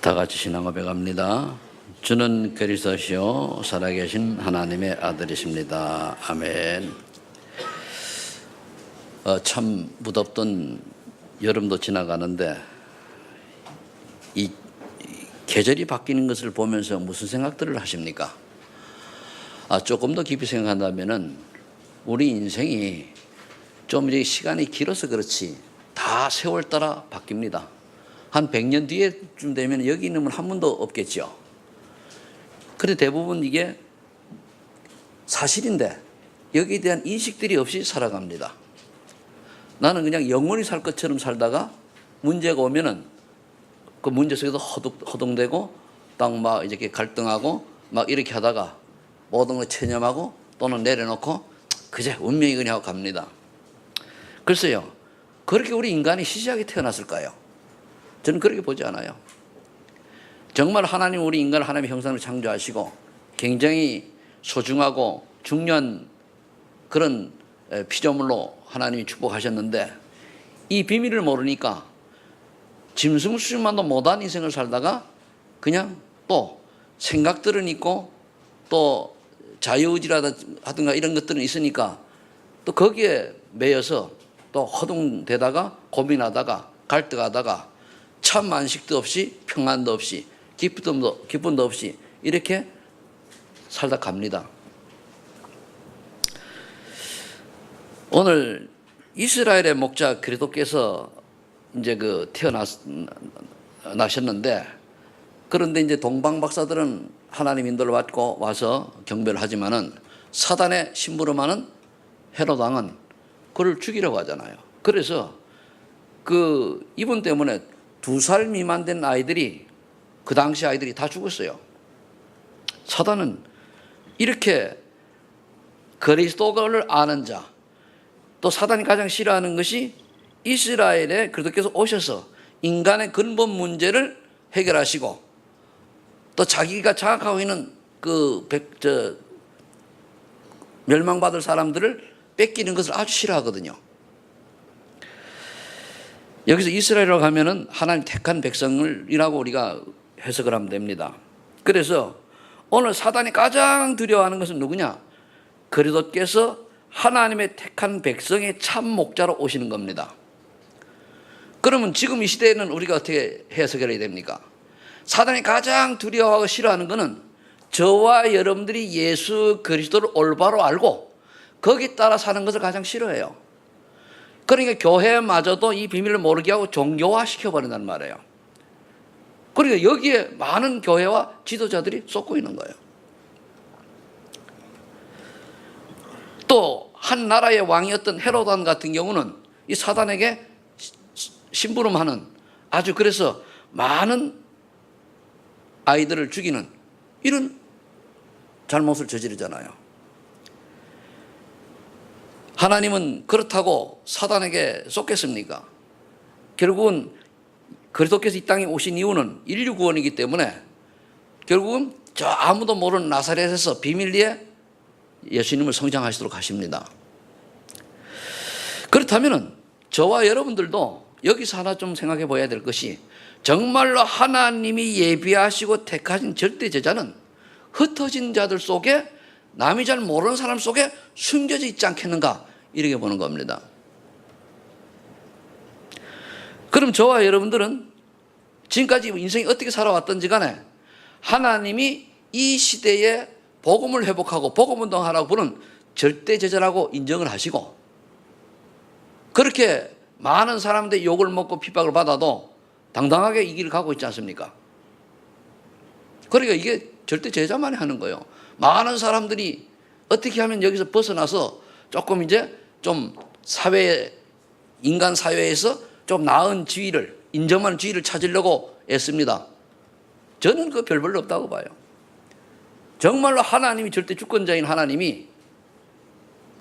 다 같이 신앙 고백합니다. 주는 그리스도시요 살아계신 하나님의 아들이십니다. 아멘. 참 무덥던 여름도 지나가는데 이 계절이 바뀌는 것을 보면서 무슨 생각들을 하십니까? 조금 더 깊이 생각한다면은 우리 인생이 좀 이제 시간이 길어서 그렇지 다 세월 따라 바뀝니다. 한 100년 뒤에쯤 되면 여기 있는 분 한 분도 없겠죠. 그런데 대부분 이게 사실인데 여기에 대한 인식들이 없이 살아갑니다. 나는 그냥 영원히 살 것처럼 살다가 문제가 오면은 그 문제 속에서 허둥대고 딱 막 이렇게 갈등하고 막 이렇게 하다가 모든 걸 체념하고 또는 내려놓고 그제 운명이 그냥 하고 갑니다. 글쎄요, 그렇게 우리 인간이 시시하게 태어났을까요? 저는 그렇게 보지 않아요. 정말 하나님 우리 인간을 하나님의 형상으로 창조하시고 굉장히 소중하고 중요한 그런 피조물로 하나님이 축복하셨는데 이 비밀을 모르니까 짐승수준만도 못한 인생을 살다가 그냥 또 생각들은 있고 또 자유의지라든가 이런 것들은 있으니까 또 거기에 매여서 또 허둥대다가 고민하다가 갈등하다가 참 안식도 없이 평안도 없이 기쁨도 없이 이렇게 살다 갑니다. 오늘 이스라엘의 목자 그리스도께서 이제 태어나셨는데 그런데 이제 동방 박사들은 하나님 인도를 받고 와서 경배를 하지만은 사단의 심부름하는 헤롯 왕은 그를 죽이려고 하잖아요. 그래서 이분 때문에 2살 미만 된 아이들이 그 당시 아이들이 다 죽었어요. 사단은 이렇게 그리스도를 아는 자, 또 사단이 가장 싫어하는 것이 이스라엘에 그리스도께서 오셔서 인간의 근본 문제를 해결하시고 또 자기가 장악하고 있는 멸망받을 사람들을 뺏기는 것을 아주 싫어하거든요. 여기서 이스라엘이라고 하면은 하나님 택한 백성이라고 우리가 해석을 하면 됩니다. 그래서 오늘 사단이 가장 두려워하는 것은 누구냐? 그리스도께서 하나님의 택한 백성의 참 목자로 오시는 겁니다. 그러면 지금 이 시대에는 우리가 어떻게 해석해야 됩니까? 사단이 가장 두려워하고 싫어하는 것은 저와 여러분들이 예수 그리스도를 올바로 알고 거기에 따라 사는 것을 가장 싫어해요. 그러니까 교회마저도 이 비밀을 모르게 하고 종교화 시켜버린다는 말이에요. 그러니까 여기에 많은 교회와 지도자들이 쏟고 있는 거예요. 또 한 나라의 왕이었던 헤롯 왕 같은 경우는 이 사단에게 심부름하는 아주 그래서 많은 아이들을 죽이는 이런 잘못을 저지르잖아요. 하나님은 그렇다고 사단에게 쏟겠습니까? 결국은 그리스도께서 이 땅에 오신 이유는 인류 구원이기 때문에 결국은 저 아무도 모르는 나사렛에서 비밀리에 예수님을 성장하시도록 하십니다. 그렇다면 저와 여러분들도 여기서 하나 좀 생각해 봐야 될 것이 정말로 하나님이 예비하시고 택하신 절대 제자는 흩어진 자들 속에 남이 잘 모르는 사람 속에 숨겨져 있지 않겠는가 이렇게 보는 겁니다. 그럼 저와 여러분들은 지금까지 인생이 어떻게 살아왔던지 간에 하나님이 이 시대에 복음을 회복하고 복음 운동하라고 부른 절대 제자라고 인정을 하시고 그렇게 많은 사람들이 욕을 먹고 핍박을 받아도 당당하게 이 길을 가고 있지 않습니까? 그러니까 이게 절대 제자만이 하는 거예요. 많은 사람들이 어떻게 하면 여기서 벗어나서 조금 이제 좀 인간 사회에서 좀 나은 지위를, 인정하는 지위를 찾으려고 애씁니다. 저는 별 볼일 없다고 봐요. 정말로 하나님이 절대 주권자인 하나님이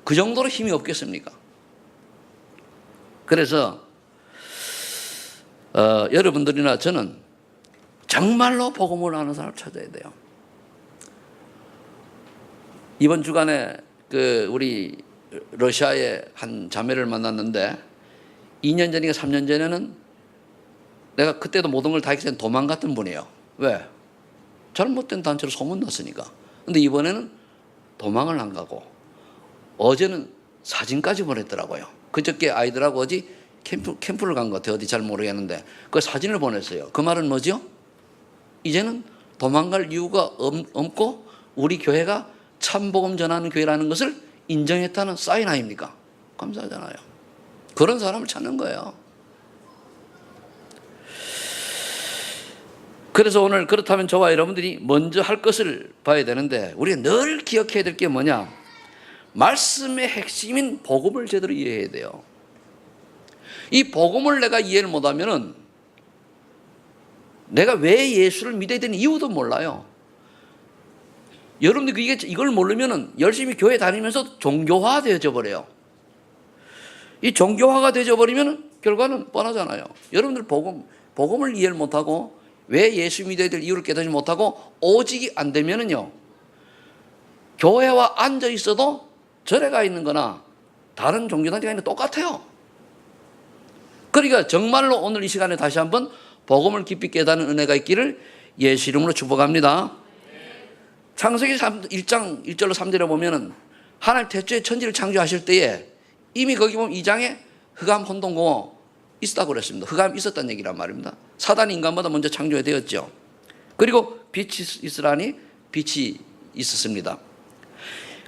그 정도로 힘이 없겠습니까? 그래서 여러분들이나 저는 정말로 복음을 아는 사람을 찾아야 돼요. 이번 주간에 우리 러시아의 한 자매를 만났는데 2년 전인가 3년 전에는 내가 그때도 모든 걸 다 했을 때 도망갔던 분이에요. 왜? 잘못된 단체로 소문났으니까. 근데 이번에는 도망을 안 가고 어제는 사진까지 보냈더라고요. 그저께 아이들하고 어디 캠프를 간 것 같아요. 어디 잘 모르겠는데 그 사진을 보냈어요. 그 말은 뭐죠? 이제는 도망갈 이유가 없고 우리 교회가 참복음 전하는 교회라는 것을 인정했다는 사인 아닙니까? 감사하잖아요. 그런 사람을 찾는 거예요. 그래서 오늘 그렇다면 저와 여러분들이 먼저 할 것을 봐야 되는데 우리가 늘 기억해야 될 게 뭐냐? 말씀의 핵심인 복음을 제대로 이해해야 돼요. 이 복음을 내가 이해를 못하면은 내가 왜 예수를 믿어야 되는 이유도 몰라요. 여러분들 이걸 모르면은 열심히 교회 다니면서 종교화 되어져 버려요. 이 종교화가 되어져 버리면 결과는 뻔하잖아요. 여러분들 복음을 이해를 못하고 왜 예수 믿어야 될 이유를 깨닫지 못하고 오직이 안 되면은요, 교회와 앉아 있어도 절에 가 있는 거나 다른 종교단체가 있는 거 똑같아요. 그러니까 정말로 오늘 이 시간에 다시 한번 복음을 깊이 깨닫는 은혜가 있기를 예수 이름으로 축복합니다. 창세기 1장 1절로 3절에 보면은 하나님 태초에 천지를 창조하실 때에 이미 거기 보면 2장에 흑암 혼돈공허 있었다고 그랬습니다. 흑암이 있었다는 얘기란 말입니다. 사단이 인간보다 먼저 창조되었죠. 그리고 빛이 있으라니 빛이 있었습니다.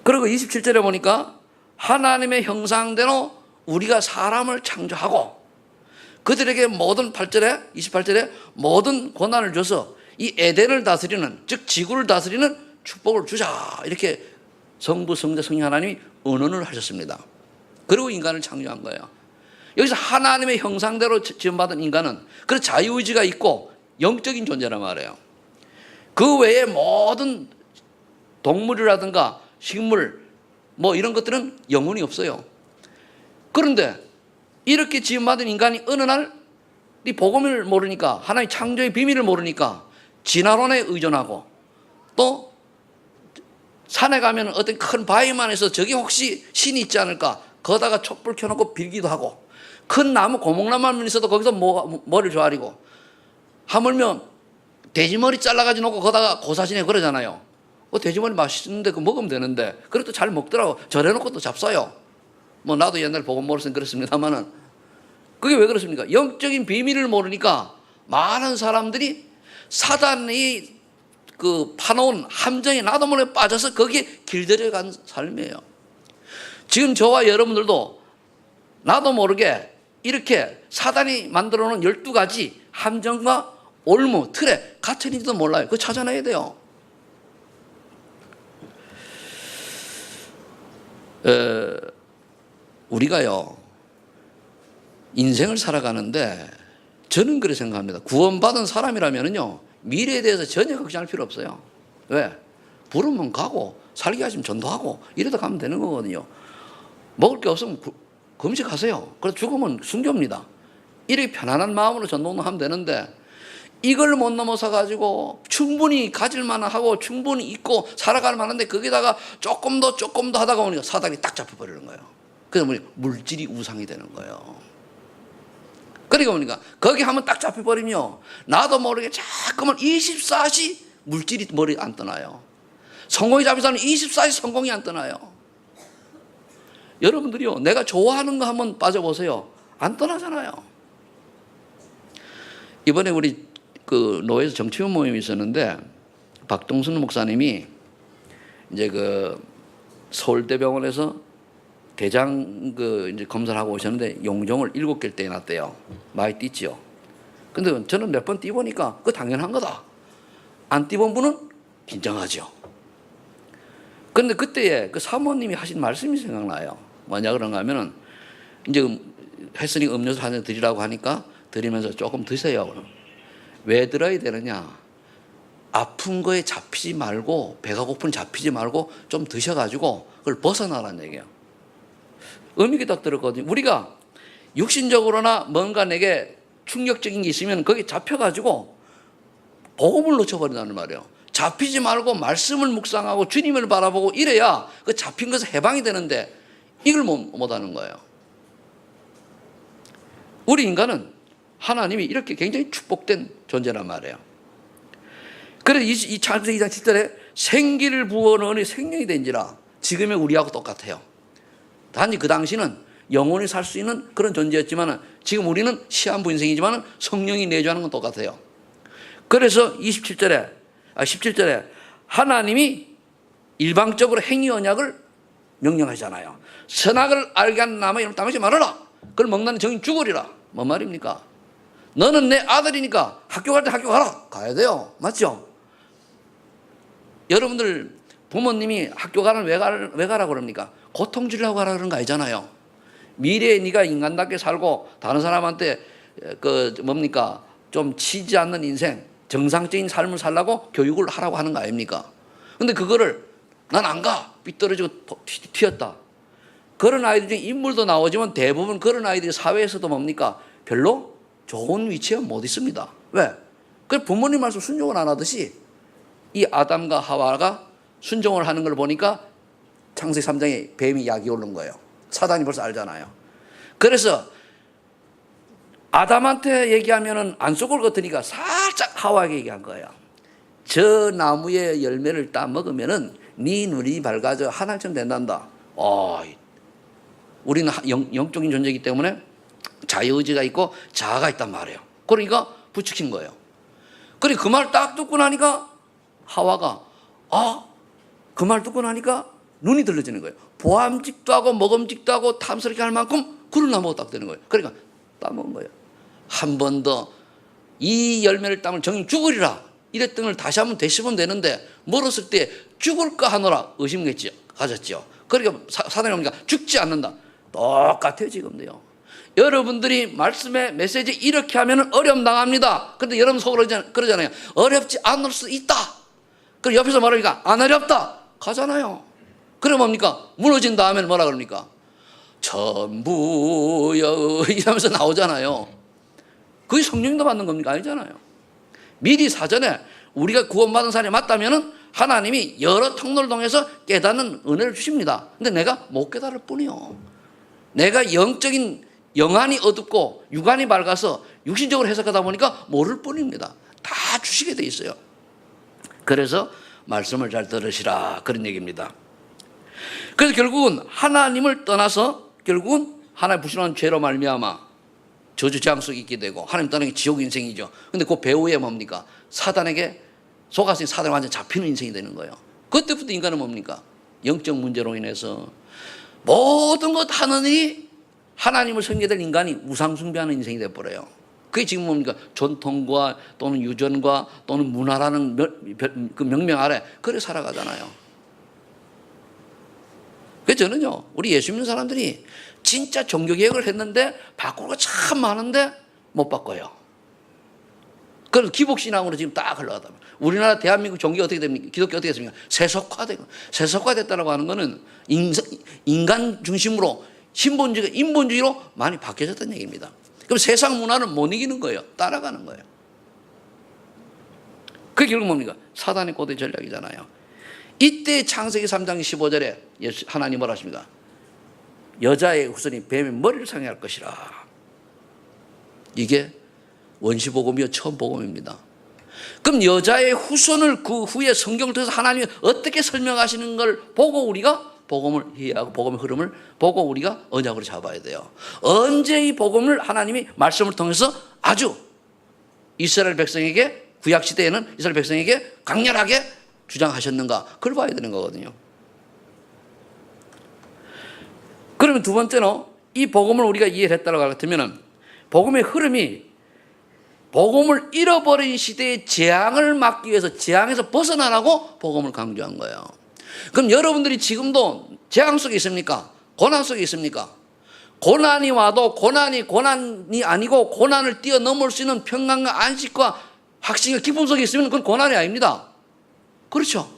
그리고 27절에 보니까 하나님의 형상대로 우리가 사람을 창조하고 그들에게 모든 28절에 모든 고난을 줘서 이 에덴을 다스리는, 즉 지구를 다스리는 축복을 주자, 이렇게 성부, 성자, 성령 하나님이 언언을 하셨습니다. 그리고 인간을 창조한 거예요. 여기서 하나님의 형상대로 지음받은 인간은 그 자유의지가 있고 영적인 존재란 말이에요. 그 외에 모든 동물이라든가 식물 뭐 이런 것들은 영혼이 없어요. 그런데 이렇게 지음받은 인간이 어느 날 이 복음을 모르니까, 하나님의 창조의 비밀을 모르니까 진화론에 의존하고, 또 산에 가면 어떤 큰 바위만에서 저기 혹시 신이 있지 않을까 거다가 촛불 켜놓고 빌기도 하고, 큰 나무 고목나무만 있어도 거기서 머리를 조아리고, 하물며 돼지머리 잘라가지고 놓고 거다가 고사지내 그러잖아요. 돼지머리 맛있는데 그거 먹으면 되는데, 그래도 잘 먹더라고. 절해놓고 또 잡숴요. 뭐 나도 옛날 복음 모르서는 그렇습니다만은, 그게 왜 그렇습니까? 영적인 비밀을 모르니까 많은 사람들이 사단이 파놓은 함정에 나도 모르게 빠져서 거기에 길들여간 삶이에요. 지금 저와 여러분들도 나도 모르게 이렇게 사단이 만들어 놓은 12가지 함정과 올무, 틀에 갇혀있는지도 몰라요. 그거 찾아내야 돼요. 우리가요, 인생을 살아가는데 저는 그렇게 생각합니다. 구원받은 사람이라면요, 미래에 대해서 전혀 걱정할 필요 없어요. 왜? 부르면 가고 살게 하시면 전도하고 이러다 가면 되는 거거든요. 먹을 게 없으면 금식하세요. 그래서 죽으면 순교입니다. 이렇게 편안한 마음으로 전도하면 되는데, 이걸 못 넘어서 가지고 충분히 가질 만하고 충분히 있고 살아갈 만한데 거기다가 조금 더 하다가 보니까 사단이 딱 잡혀버리는 거예요. 그래서 물질이 우상이 되는 거예요. 그러니까 보니까 거기 한번 딱 잡혀버리면 나도 모르게 자꾸만 24시 물질이 머리 안 떠나요. 성공이 잡힌 사람은 24시 성공이 안 떠나요. 여러분들이요, 내가 좋아하는 거 한번 빠져보세요. 안 떠나잖아요. 이번에 우리 노회에서 정치원 모임이 있었는데, 박동순 목사님이 이제 서울대병원에서 대장 이제 검사를 하고 오셨는데 용종을 7개를 떼놨대요. 많이 띄죠. 근데 저는 몇 번 띄보니까 그거 당연한 거다. 안 띄본 분은 긴장하죠. 그런데 그때에 그 사모님이 하신 말씀이 생각나요. 뭐냐 그런가 하면은, 이제 했으니 음료수 한 잔 드리라고 하니까 드리면서 조금 드세요. 왜 들어야 되느냐? 아픈 거에 잡히지 말고, 배가 고픈 잡히지 말고 좀 드셔가지고 그걸 벗어나라는 얘기예요. 의미가 딱 들었거든요. 우리가 육신적으로나 뭔가 내게 충격적인 게 있으면 거기 잡혀가지고 복음을 놓쳐버린다는 말이에요. 잡히지 말고 말씀을 묵상하고 주님을 바라보고 이래야 그 잡힌 것에 해방이 되는데, 이걸 못하는 거예요. 우리 인간은 하나님이 이렇게 굉장히 축복된 존재란 말이에요. 그래서 이 창세기 2장 7절에 생기를 부어는 은혜 생명이 된지라. 지금의 우리하고 똑같아요. 단지 그 당시는 영원히 살 수 있는 그런 존재였지만 지금 우리는 시한부 인생이지만 성령이 내주하는 건 똑같아요. 그래서 17절에 하나님이 일방적으로 행위 언약을 명령하잖아요. 선악을 알게 하는 나무 이름 따먹지 말아라. 그걸 먹는 정인 죽으리라. 뭔 말입니까? 너는 내 아들이니까 학교 갈 때 학교 가라. 가야 돼요. 맞죠? 여러분들 부모님이 학교 가는 왜 가라고 그럽니까? 고통 주려고 가라 그러는 거 아니잖아요. 미래에 네가 인간답게 살고 다른 사람한테 좀 치지 않는 인생, 정상적인 삶을 살라고 교육을 하라고 하는 거 아닙니까? 근데 그거를 난 안 가. 삐뚤어지고 튀었다. 그런 아이들 중에 인물도 나오지만 대부분 그런 아이들이 사회에서도 별로 좋은 위치에 못 있습니다. 왜? 그 부모님 말씀 순종을 안 하듯이 이 아담과 하와가 순종을 하는 걸 보니까 창세기 3장에 뱀이 약이 오른 거예요. 사단이 벌써 알잖아요. 그래서 아담한테 얘기하면은 안 속을 것 같으니까 살짝 하와에게 얘기한 거예요. 저 나무의 열매를 따 먹으면은 네 눈이 밝아져 하나님처럼 된단다. 우리는 영적인 존재이기 때문에 자유의지가 있고 자아가 있단 말이에요. 그러니까 부추긴 거예요. 그래 그 말 딱 듣고 나니까 하와가 그 말 듣고 나니까 눈이 들려지는 거예요. 보암직도 하고 먹음직도 하고 탐스럽게 할 만큼 그런 나무가 딱 되는 거예요. 그러니까 따먹은 거예요. 한 번 더 이 열매를 따면 정인 죽으리라. 이랬던 걸 다시 한번 되씹으면 되는데 멀었을 때 죽을까 하노라 의심겠죠. 가졌죠. 그러니까 사단이 옵니까? 죽지 않는다. 똑같아요 지금도요. 여러분들이 말씀의 메시지 이렇게 하면 어려움 당합니다. 그런데 여러분 속으로 그러잖아요. 어렵지 않을 수 있다. 그리고 옆에서 말하니까 안 어렵다. 가잖아요. 그럼 뭡니까? 무너진 다음에는 뭐라 그럽니까? 전부여 이러면서 나오잖아요. 그게 성령도 받는 겁니까? 아니잖아요. 미리 사전에 우리가 구원받은 사람이 맞다면은 하나님이 여러 통로를 통해서 깨닫는 은혜를 주십니다. 근데 내가 못 깨달을 뿐이요. 내가 영안이 어둡고 육안이 밝아서 육신적으로 해석하다 보니까 모를 뿐입니다. 다 주시게 돼 있어요. 그래서 말씀을 잘 들으시라 그런 얘기입니다. 그래서 결국은 하나님을 떠나서 결국은 하나님 불신한 죄로 말미암아 저주 재앙 속에 있게 되고 하나님 떠나기 지옥 인생이죠. 근데 그 배후에 뭡니까? 사단에게 속았으니 사단에 완전 잡히는 인생이 되는 거예요. 그때부터 인간은 뭡니까? 영적 문제로 인해서 모든 것 하느니 하나님을 섬기던 인간이 우상숭배하는 인생이 되어버려요. 그게 지금 뭡니까? 전통과 또는 유전과 또는 문화라는 그 명명 아래 그래 살아가잖아요. 그래서 저는요, 우리 예수 믿는 사람들이 진짜 종교개혁을 했는데 바꿀 거 참 많은데 못 바꿔요. 그래서 기복신앙으로 지금 딱 흘러가다. 우리나라 대한민국 종교 어떻게 됩니까? 기독교 어떻게 됐습니까? 세속화되고. 세속화됐다고 하는 거는 인간 중심으로 신본주의가 인본주의로 많이 바뀌어졌다는 얘기입니다. 그럼 세상 문화는 못 이기는 거예요. 따라가는 거예요. 그게 결국 뭡니까? 사단의 고대 전략이잖아요. 이때 창세기 3장 15절에 하나님 뭐라 하십니까? 여자의 후손이 뱀의 머리를 상해할 것이라. 이게 원시복음이요 처음 복음입니다. 그럼 여자의 후손을 그 후에 성경을 통해서 하나님이 어떻게 설명하시는 걸 보고 우리가 복음을 이해하고 복음의 흐름을 보고 우리가 언약으로 잡아야 돼요. 언제 이 복음을 하나님이 말씀을 통해서 아주 이스라엘 백성에게 구약시대에는 이스라엘 백성에게 강렬하게 주장하셨는가 그걸 봐야 되는 거거든요. 그러면 두 번째는 이 복음을 우리가 이해를 했다고 같으면 복음의 흐름이 복음을 잃어버린 시대의 재앙을 막기 위해서 재앙에서 벗어나라고 복음을 강조한 거예요. 그럼 여러분들이 지금도 재앙 속에 있습니까? 고난 속에 있습니까? 고난이 와도 고난이 아니고 고난을 뛰어넘을 수 있는 평강과 안식과 확신과 기쁨 속에 있으면 그건 고난이 아닙니다. 그렇죠?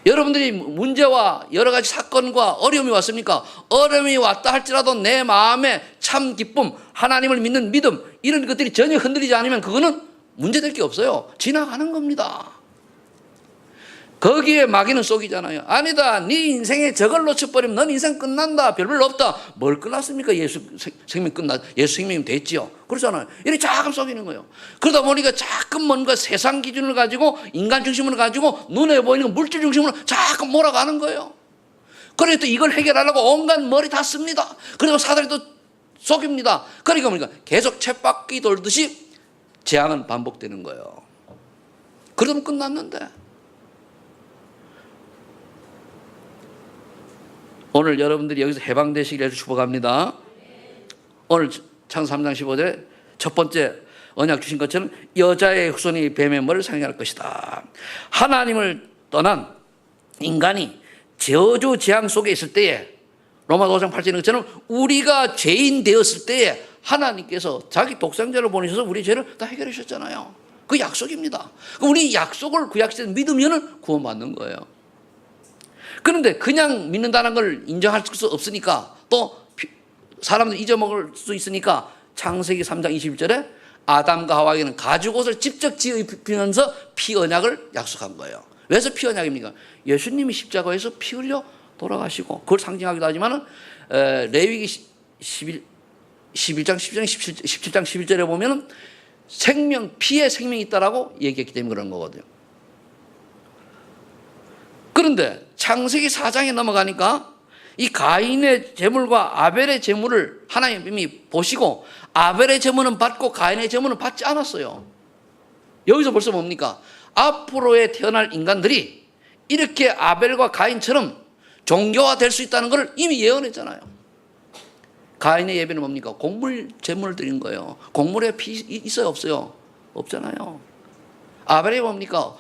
여러분들이 문제와 여러 가지 사건과 어려움이 왔습니까? 어려움이 왔다 할지라도 내 마음에 참 기쁨, 하나님을 믿는 믿음 이런 것들이 전혀 흔들리지 않으면 그거는 문제될 게 없어요. 지나가는 겁니다. 거기에 마귀는 속이잖아요. 아니다. 네 인생에 저걸 놓쳐버리면 넌 인생 끝난다. 별별 없다. 뭘 끝났습니까? 예수 생명 예수 생명이 됐지요. 그렇잖아요. 이렇게 자꾸 속이는 거예요. 그러다 보니까 자꾸 뭔가 세상 기준을 가지고 인간 중심을 가지고 눈에 보이는 물질 중심으로 자꾸 몰아가는 거예요. 그래서 또 이걸 해결하려고 온갖 머리 다 씁니다. 그리고 사단이 또 속입니다. 그러니까 뭡니까? 계속 쳇바퀴 돌듯이 재앙은 반복되는 거예요. 그러면 끝났는데. 오늘 여러분들이 여기서 해방되시기를 축복합니다. 오늘 창세기 3장 15절에 첫 번째 언약 주신 것처럼 여자의 후손이 뱀의 머리를 상해할 것이다. 하나님을 떠난 인간이 저주 재앙 속에 있을 때에 로마 5장 8절인 것처럼 우리가 죄인 되었을 때에 하나님께서 자기 독생자를 보내셔서 우리 죄를 다 해결해 주셨잖아요. 그 약속입니다. 우리 약속을 구약시대에 믿으면 구원받는 거예요. 그런데 그냥 믿는다는 걸 인정할 수 없으니까 또 사람들 잊어먹을 수 있으니까 창세기 3장 21절에 아담과 하와에게는 가죽옷을 직접 지으면서 피 언약을 약속한 거예요. 왜서 피 언약입니까? 예수님이 십자가에서 피 흘려 돌아가시고 그걸 상징하기도 하지만은 레위기 11장 17장 11절에 보면은 피에 생명이 있다라고 얘기했기 때문에 그런 거거든요. 그런데 창세기 4장에 넘어가니까 이 가인의 제물과 아벨의 제물을 하나님이 보시고 아벨의 제물은 받고 가인의 제물은 받지 않았어요. 여기서 벌써 뭡니까? 앞으로의 태어날 인간들이 이렇게 아벨과 가인처럼 종교화 될 수 있다는 걸 이미 예언했잖아요. 가인의 예배는 뭡니까? 곡물 제물을 드린 거예요. 곡물에 피 있어요? 없어요? 없잖아요. 아벨이 뭡니까?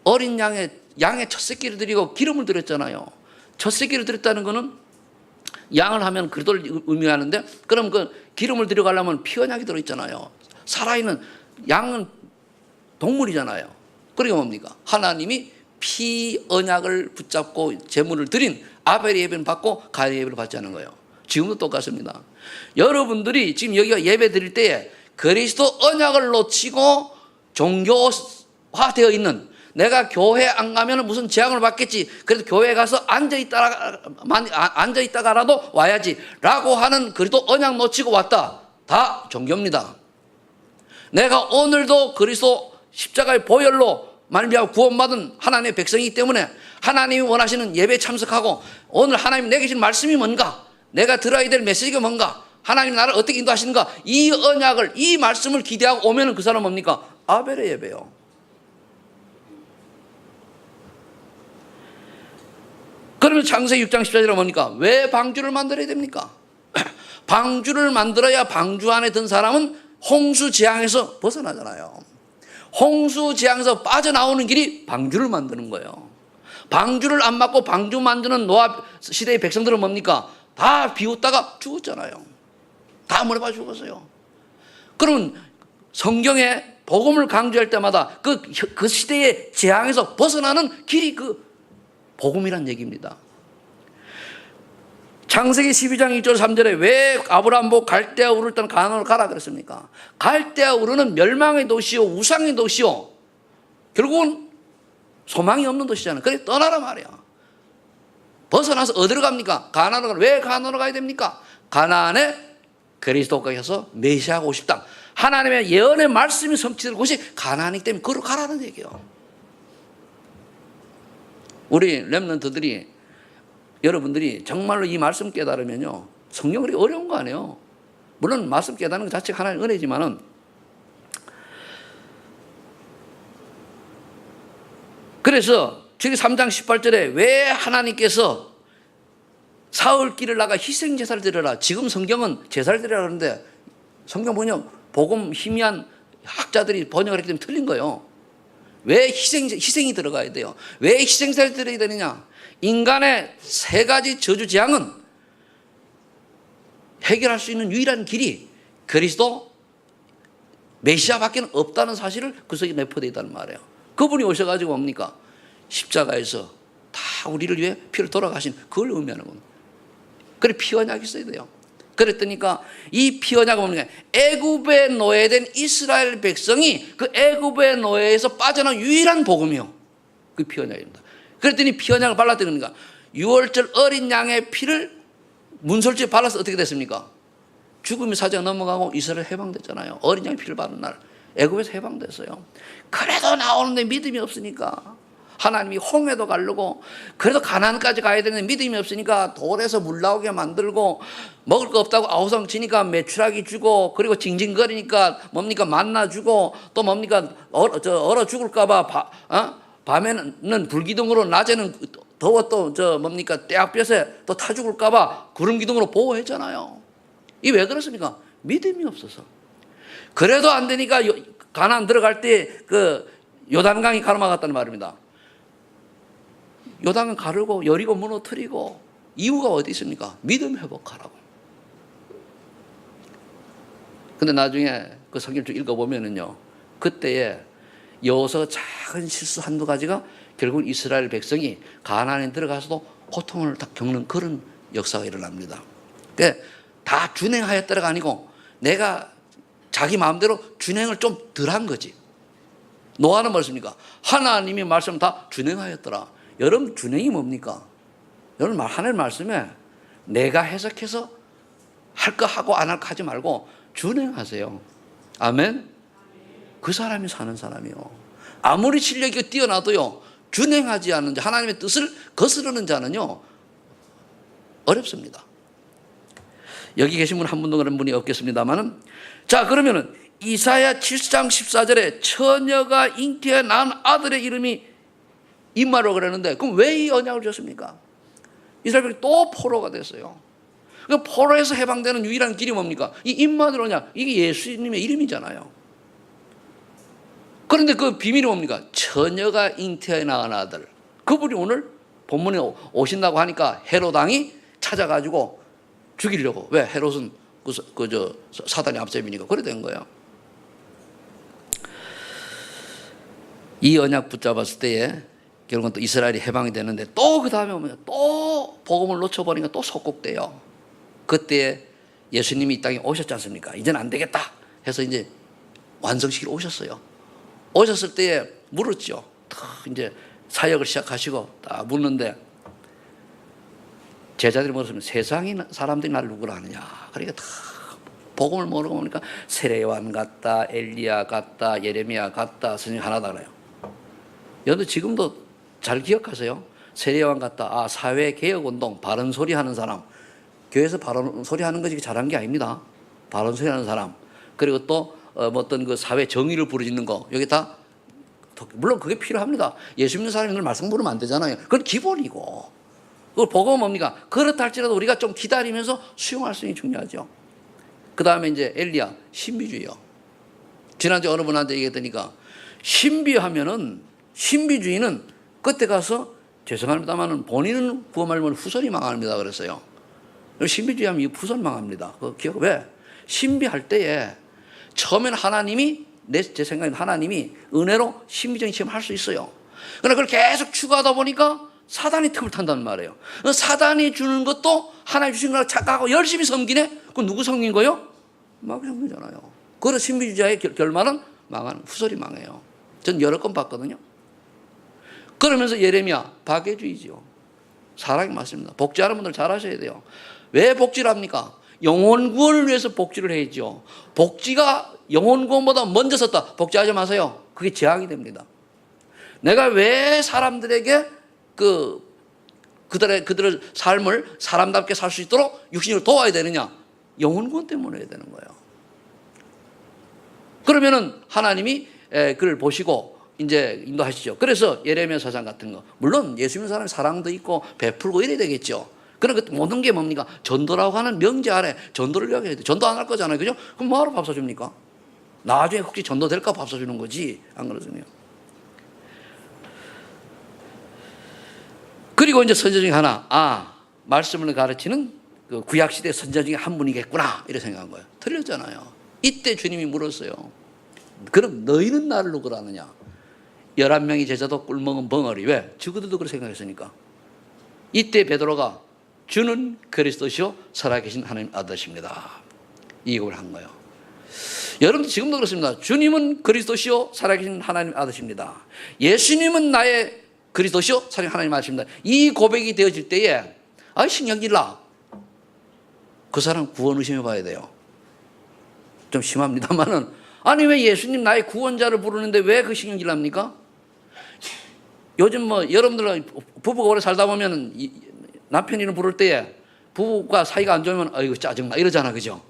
어린 양의 첫 새끼를 드리고 기름을 드렸잖아요. 첫 새끼를 드렸다는 것은 양을 하면 그걸 의미하는데 그럼 그 기름을 들여가려면 피 언약이 들어있잖아요. 살아있는 양은 동물이잖아요. 그러니까 뭡니까? 하나님이 피 언약을 붙잡고 제물을 드린 아벨의 예배는 받고 가인의 예배를 받지 않은 거예요. 지금도 똑같습니다. 여러분들이 지금 여기가 예배 드릴 때에 그리스도 언약을 놓치고 종교화되어 있는 내가 교회 안 가면 무슨 재앙을 받겠지. 그래서 교회 가서 앉아있다가라도 와야지. 라고 하는 그리스도 언약 놓치고 왔다. 다 종교입니다. 내가 오늘도 그리스도 십자가의 보혈로 말미암아 구원받은 하나님의 백성이기 때문에 하나님이 원하시는 예배에 참석하고 오늘 하나님 내게 주신 말씀이 뭔가 내가 들어야 될 메시지가 뭔가 하나님 나를 어떻게 인도하시는가 이 언약을 이 말씀을 기대하고 오면 그 사람 뭡니까? 아벨의 예배요. 그러면 창세기 6장 14절에 뭡니까? 왜 방주를 만들어야 됩니까? 방주를 만들어야 방주 안에 든 사람은 홍수 재앙에서 벗어나잖아요. 홍수 재앙에서 빠져나오는 길이 방주를 만드는 거예요. 방주를 안 막고 방주 만드는 노아 시대의 백성들은 뭡니까? 다 비웃다가 죽었잖아요. 다 물어봐 죽었어요. 그러면 성경에 복음을 강조할 때마다 그 시대의 재앙에서 벗어나는 길이 그 복음이란 얘기입니다. 창세기 12장 2절 3절에 왜 아브라함 보고 갈대아 우르를 떠나 가나안으로 가라 그랬습니까? 갈대아 우르는 멸망의 도시요 우상의 도시요 결국은 소망이 없는 도시잖아요. 그래 떠나라 말이야. 벗어나서 어디로 갑니까? 가나안으로 가라. 왜 가나안으로 가야 됩니까? 가나안에 그리스도가 계셔서 메시아가 오실 땅 하나님의 예언의 말씀이 성취될 곳이 가나안이기 때문에 그로 가라는 얘기예요. 우리 렘넌트들이 여러분들이 정말로 이 말씀 깨달으면요 성경 그렇게 어려운 거 아니에요. 물론 말씀 깨닫는 것 자체가 하나의 은혜지만은 그래서 저기 3장 18절에 왜 하나님께서 사흘 길을 나가 희생 제사를 드려라. 지금 성경은 제사를 드리라 그러는데 성경 번역 복음 희미한 학자들이 번역을 했기 때문에 틀린 거예요. 왜 희생이 들어가야 돼요? 왜 희생제사를 드려야 되느냐? 인간의 세 가지 저주 재앙은 해결할 수 있는 유일한 길이 그리스도 메시아밖에 없다는 사실을 그 속에 내포되어 있다는 말이에요. 그분이 오셔가지고 뭡니까? 십자가에서 다 우리를 위해 피를 돌아가신 그걸 의미하는 겁니다. 그래 피 언약이 있어야 돼요. 그랬더니까 이 피 언약은 뭡니까? 애굽에 노예된 이스라엘 백성이 그 애굽의 노예에서 빠져나온 유일한 복음이요. 그 피 언약입니다. 그랬더니 피 언약을 발랐더니까 6월절 어린 양의 피를 문설주에 발라서 어떻게 됐습니까? 죽음의 사자가 넘어가고 이스라엘 해방됐잖아요. 어린 양의 피를 바른 날 애굽에서 해방됐어요. 그래도 나오는데 믿음이 없으니까 하나님이 홍해도 가르고 그래도 가나안까지 가야 되는데 믿음이 없으니까 돌에서 물 나오게 만들고 먹을 거 없다고 아우성 치니까 메추라기 주고 그리고 징징거리니까 뭡니까 만나 주고 또 뭡니까 얼어 죽을까 봐 밤에는 불기둥으로 낮에는 더워 또 뭡니까 떼약볕에 또 타 죽을까 봐 구름기둥으로 보호했잖아요. 이 왜 그렇습니까? 믿음이 없어서. 그래도 안 되니까 가나안 들어갈 때 그 요단강이 가로막았다는 말입니다. 요단강 가르고 여리고 무너뜨리고 이유가 어디 있습니까? 믿음 회복하라고. 근데 나중에 그 성경 쭉 읽어보면은요, 그때에 여호수아가 작은 실수 한두 가지가 결국 이스라엘 백성이 가나안에 들어가서도 고통을 다 겪는 그런 역사가 일어납니다. 그러니까 다 준행하였다가 아니고 내가 자기 마음대로 준행을 좀 덜 한 거지. 노아는 뭐였습니까? 하나님이 말씀 다 준행하였더라. 여러분 준행이 뭡니까? 여러분 하나님 말씀에 내가 해석해서 할 거 하고 안 할 거 하지 말고 준행하세요. 아멘? 그 사람이 사는 사람이요. 아무리 실력이 뛰어나도요, 준행하지 않는 자, 하나님의 뜻을 거스르는 자는요, 어렵습니다. 여기 계신 분 한 분도 그런 분이 없겠습니다만은, 자, 그러면은 이사야 7장 14절에 처녀가 잉태해 낳은 아들의 이름이 임마로 그러는데, 그럼 왜 이 언약을 줬습니까? 이스라엘이 또 포로가 됐어요. 그 포로에서 해방되는 유일한 길이 뭡니까? 이 임마누엘 언약, 이게 예수님의 이름이잖아요. 그런데 그 비밀이 뭡니까? 처녀가 잉태해 낳은 아들. 그분이 오늘 본문에 오신다고 하니까 헤롯 왕이 찾아가지고 죽이려고. 왜? 헤롯은 사단의 앞잡이니까 그래 된 거예요. 이 언약 붙잡았을 때에 결국은 또 이스라엘이 해방이 되는데 또 그 다음에 오면 또 복음을 놓쳐버리니까 또 속국돼요. 그때 예수님이 이 땅에 오셨지 않습니까? 이제는 안 되겠다 해서 이제 완성시키러 오셨어요. 오셨을 때에 물었죠. 이제 사역을 시작하시고 딱 묻는데 제자들이 물었으면 세상에 사람들이 나를 누구라 하느냐. 그러니까 다 복음을 모르고 보니까 세례요한 같다, 엘리야 같다, 예레미야 같다, 선생님 하나다 그래요. 여러분 지금도 잘 기억하세요. 세례요한 같다. 사회개혁운동, 바른소리 하는 사람. 교회에서 바른소리 하는 것이 잘한 게 아닙니다. 바른소리 하는 사람. 그리고 또 어떤 그 사회 정의를 부르짖는 거. 여기 다 물론 그게 필요합니다. 예수 믿는 사람이 늘 말씀 부르면 안 되잖아요. 그건 기본이고. 그 복음은 뭡니까? 그렇다 할지라도 우리가 좀 기다리면서 수용할 수 있는 게 중요하죠. 그 다음에 이제 엘리야, 신비주의요. 지난주에 어느 분한테 얘기했더니까 신비하면은 신비주의는 그때 가서 죄송합니다만은 본인은 구원하면 후손이 망합니다 그랬어요. 신비주의하면 이 후손 망합니다. 그 기억 왜? 신비할 때에 처음에는 하나님이 제 생각엔 하나님이 은혜로 신비적인 체험을 할 수 있어요. 그러나 그걸 계속 추구하다 보니까 사단이 틈을 탄다는 말이에요. 사단이 주는 것도 하나님 주신 거라고 착각하고 열심히 섬기네? 그건 누구 섬긴 거예요? 마귀 섬긴 거잖아요. 그래서 신비주의자의 결말은 망하는, 후손이 망해요. 전 여러 건 봤거든요. 그러면서 예레미야, 박애주의죠. 사랑이 맞습니다. 복지하는 분들 잘 하셔야 돼요. 왜 복지를 합니까? 영혼 구원을 위해서 복지를 해야죠. 복지가 영혼 구원보다 먼저 섰다. 복지하지 마세요. 그게 재앙이 됩니다. 내가 왜 사람들에게 그들의 삶을 사람답게 살 수 있도록 육신으로 도와야 되느냐? 영혼 구원 때문에 해야 되는 거예요. 그러면은 하나님이 그를 보시고 이제 인도하시죠. 그래서 예레미야 사상 같은 거. 물론 예수 믿는 사람의 사랑도 있고 베풀고 이래야 되겠죠. 그런 것 모든 게 뭡니까? 전도라고 하는 명제 아래 전도를 이야기해야 돼. 전도 안 할 거잖아요. 그죠? 그럼 뭐하러 밥 사줍니까? 나중에 혹시 전도 될까 밥 사주는 거지. 안 그러잖아요. 그리고 이제 선자 중에 하나, 말씀을 가르치는 그 구약시대 선자 중에 한 분이겠구나. 이렇게 생각한 거예요. 틀렸잖아요. 이때 주님이 물었어요. 그럼 너희는 나를 누구라 하느냐? 11명의 제자도 꿀먹은 벙어리. 왜? 저들도 그렇게 생각했으니까. 이때 베드로가 주는 그리스도시요 살아계신 하나님 아들이십니다. 이 얘기를 한 거예요. 여러분들 지금도 그렇습니다. 주님은 그리스도시요 살아계신 하나님 아들이십니다. 예수님은 나의 그리스도시요 살아계신 하나님 말씀입니다. 이 고백이 되어질 때에 신경질나. 그 사람 구원 의심해 봐야 돼요. 좀 심합니다만은 아니 왜 예수님 나의 구원자를 부르는데 왜 그 신경질 납니까? 요즘 뭐 여러분들 부부가 오래 살다 보면 남편 이름 부를 때에 부부가 사이가 안 좋으면 아이고 짜증나 이러잖아, 그죠?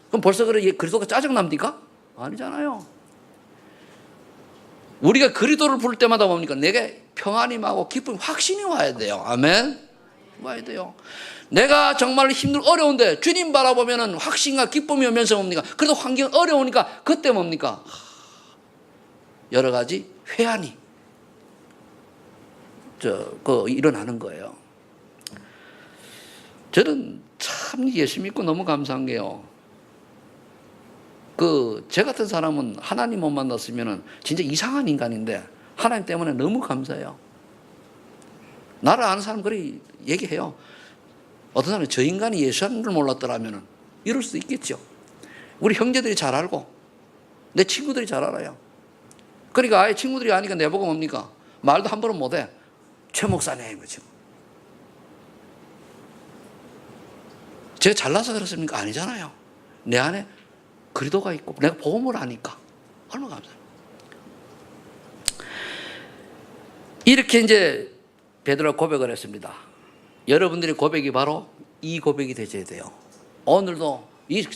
그럼 벌써 그리스도가 짜증납니까? 아니잖아요. 우리가 그리스도를 부를 때마다 뭡니까? 내게 평안이 임하고 기쁨이 확신이 와야 돼요. 아멘. 와야 돼요. 내가 정말 어려운데 주님 바라보면은 확신과 기쁨이 오면서 뭡니까? 그래도 환경 어려우니까 그때 뭡니까? 여러 가지 회한이 일어나는 거예요. 저는 참 예수 믿고 너무 감사한 게요. 제 같은 사람은 하나님 못 만났으면은 진짜 이상한 인간인데 하나님 때문에 너무 감사해요. 나를 아는 사람 그래 얘기해요. 어떤 사람은 저 인간이 예수하는 걸 몰랐더라면은 이럴 수도 있겠죠. 우리 형제들이 잘 알고 내 친구들이 잘 알아요. 그러니까 아예 친구들이 아니까 내보고 뭡니까? 말도 한 번은 못해. 최 목사님 그죠? 제가 잘나서 그렇습니까? 아니잖아요. 내 안에 그리스도가 있고 내가 복음을 아니까 얼마나 감사해요. 이렇게 이제 베드로가 고백을 했습니다. 여러분들의 고백이 바로 이 고백이 되셔야 돼요. 오늘도 이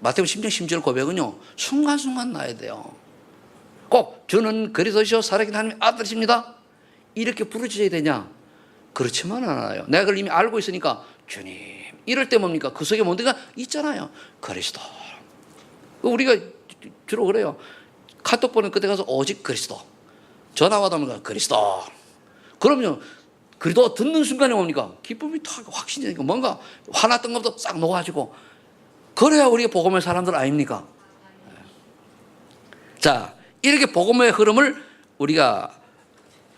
마태복음 10장 10절 고백은요 순간순간 나야 돼요. 꼭 주는 그리스도시요 살아계신 하나님의 아들이십니다 이렇게 부르셔야 되냐? 그렇지만은 않아요. 내가 그걸 이미 알고 있으니까 주님 이럴 때 뭡니까? 그 속에 뭔가 있잖아요. 그리스도. 우리가 주로 그래요. 카톡 보는 그때 가서 오직 그리스도. 전화 받으면 그리스도. 그러면 그리스도 듣는 순간에 뭡니까? 기쁨이 탁 확신이 되니까 뭔가 화났던 것도 싹 녹아지고 그래야 우리가 복음의 사람들 아닙니까? 자, 이렇게 복음의 흐름을 우리가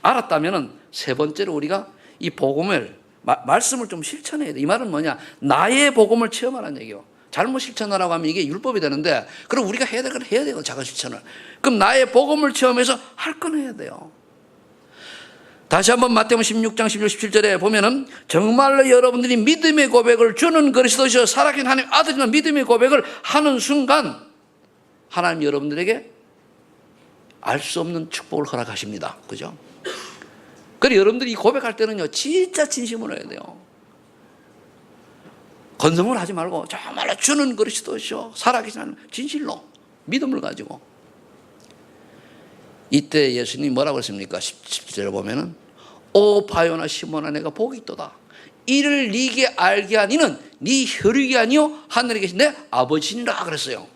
알았다면은 세 번째로 우리가 이 복음을 말씀을 좀 실천해야 돼. 이 말은 뭐냐? 나의 복음을 체험하라는 얘기요. 잘못 실천하라고 하면 이게 율법이 되는데 그럼 우리가 해야 될 건 해야 돼요. 작은 실천을. 그럼 나의 복음을 체험해서 할 건 해야 돼요. 다시 한번 마태복음 16장 16, 17절에 보면은 정말로 여러분들이 믿음의 고백을 주는 그리스도시요 살아계신 하나님 아들이라는 믿음의 고백을 하는 순간 하나님 여러분들에게 알 수 없는 축복을 허락하십니다. 그죠? 그래서 여러분들이 고백할 때는요 진짜 진심으로 해야 돼요. 건성을 하지 말고 정말로 주는 그리스도시요 살아계신 하나님 진실로 믿음을 가지고. 이때 예수님이 뭐라고 했습니까? 17절에 보면은 오 바요나 시몬아 내가 복이 있도다. 이를 네게 알게 하니는 네 혈육이 아니요 하늘에 계신 내 아버지니라 그랬어요.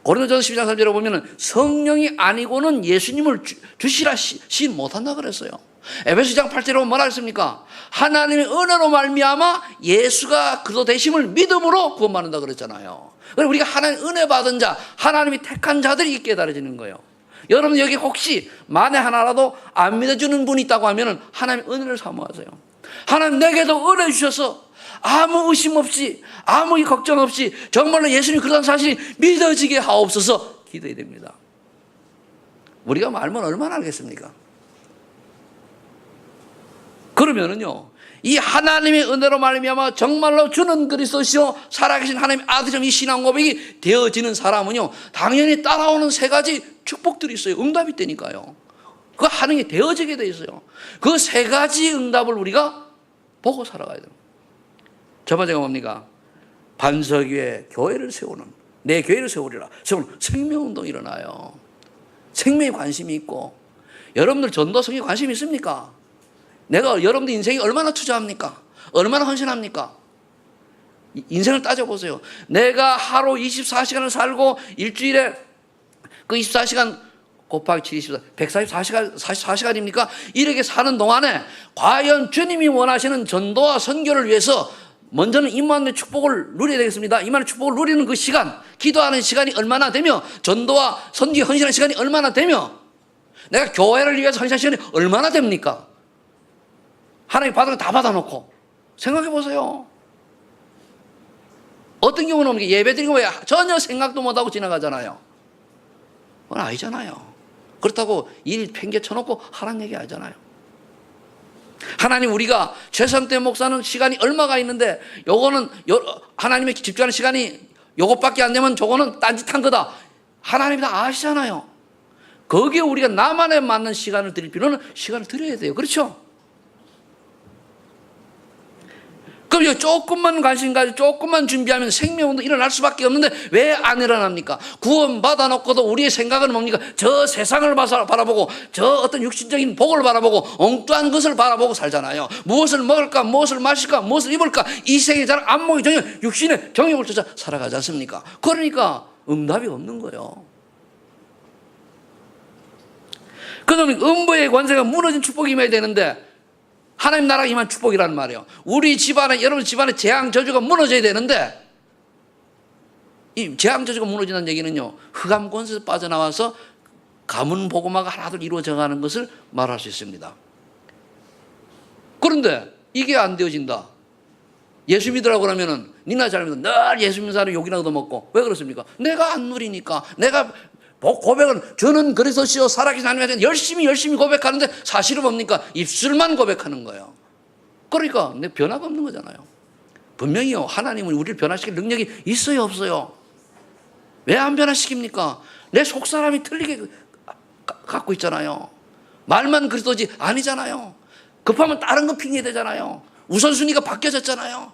고린도전서 12장 3절에 보면은 성령이 아니고는 예수님을 주시라 시인 못한다 그랬어요. 에베소장 8절에 보면 뭐라 했습니까? 하나님의 은혜로 말미암아 예수가 그리스도 되심을 믿음으로 구원받는다 그랬잖아요. 그래서 우리가 하나님 은혜 받은 자, 하나님이 택한 자들이 깨달아지는 거예요. 여러분 여기 혹시 만에 하나라도 안 믿어주는 분이 있다고 하면 하나님의 은혜를 사모하세요. 하나님 내게도 은혜 주셔서 아무 의심 없이 아무 걱정 없이 정말로 예수님 그런 사실이 믿어지게 하옵소서 기도해야 됩니다. 우리가 말면 얼마나 알겠습니까? 그러면은요 이 하나님의 은혜로 말미암아 정말로 주는 그리스도시요 살아계신 하나님의 아들이신 이 신앙 고백이 되어지는 사람은요 당연히 따라오는 세 가지 축복들이 있어요. 응답이 되니까요. 그 하는 게 되어지게 돼 있어요. 그 세 가지 응답을 우리가 보고 살아가야 돼요. 첫 번째가 뭡니까? 반석 위에 교회를 세우는 내 교회를 세우리라. 세우는 생명운동이 일어나요. 생명에 관심이 있고 여러분들 전도성에 관심이 있습니까? 내가 여러분들 인생에 얼마나 투자합니까? 얼마나 헌신합니까? 인생을 따져보세요. 내가 하루 24시간을 살고 일주일에 그 24시간 곱하기 7, 24시간, 44시간입니까? 이렇게 사는 동안에 과연 주님이 원하시는 전도와 선교를 위해서 먼저는 임마누엘 축복을 누려야 되겠습니다. 임마누엘 축복을 누리는 그 시간, 기도하는 시간이 얼마나 되며 전도와 선교 헌신하는 시간이 얼마나 되며 내가 교회를 위해서 헌신하는 시간이 얼마나 됩니까? 하나님 받은 거 다 받아놓고 생각해 보세요. 어떤 경우는 예배 드리는 거에 전혀 생각도 못하고 지나가잖아요. 그건 아니잖아요. 그렇다고 일 팽개 쳐놓고 하라는 얘기 하잖아요. 하나님, 우리가 최선태 목사는 시간이 얼마가 있는데 요거는 하나님의 집중하는 시간이 요것밖에 안 되면 저거는 딴짓한 거다. 하나님이 다 아시잖아요. 거기에 우리가 나만에 맞는 시간을 드릴 필요는 시간을 드려야 돼요. 그렇죠? 그럼 조금만 관심 가지고 조금만 준비하면 생명운동 일어날 수밖에 없는데 왜 안 일어납니까? 구원 받아놓고도 우리의 생각은 뭡니까? 저 세상을 바라보고 저 어떤 육신적인 복을 바라보고 엉뚱한 것을 바라보고 살잖아요. 무엇을 먹을까, 무엇을 마실까, 무엇을 입을까, 이생의 자랑, 안목의 정욕, 육신의 정욕을 쫓아 살아가지 않습니까? 그러니까 응답이 없는 거예요. 그러면 음부의 권세가 무너진 축복이 임해야 되는데 하나님 나라가 임한 축복이라는 말이에요. 우리 집안에, 여러분 집안에 재앙 저주가 무너져야 되는데 이 재앙 저주가 무너진다는 얘기는요, 흑암 권세에서 빠져나와서 가문 복음화가 하나둘 이루어져가는 것을 말할 수 있습니다. 그런데 이게 안 되어진다. 예수 믿으라고 그러면은 니나 잘 믿어. 늘 예수 믿는 사람이 욕이나 얻어먹고. 왜 그렇습니까? 내가 안 누리니까. 내가 고백은 저는 그리스도시요 살아계신 하나님에 열심히 고백하는데 사실은 뭡니까? 입술만 고백하는 거예요. 그러니까 내 변화가 없는 거잖아요. 분명히요, 하나님은 우리를 변화시킬 능력이 있어요, 없어요? 왜 안 변화시킵니까? 내 속사람이 틀리게 갖고 있잖아요. 말만 그리스도지 아니잖아요. 급하면 다른 거 핑계 대잖아요. 우선순위가 바뀌어졌잖아요.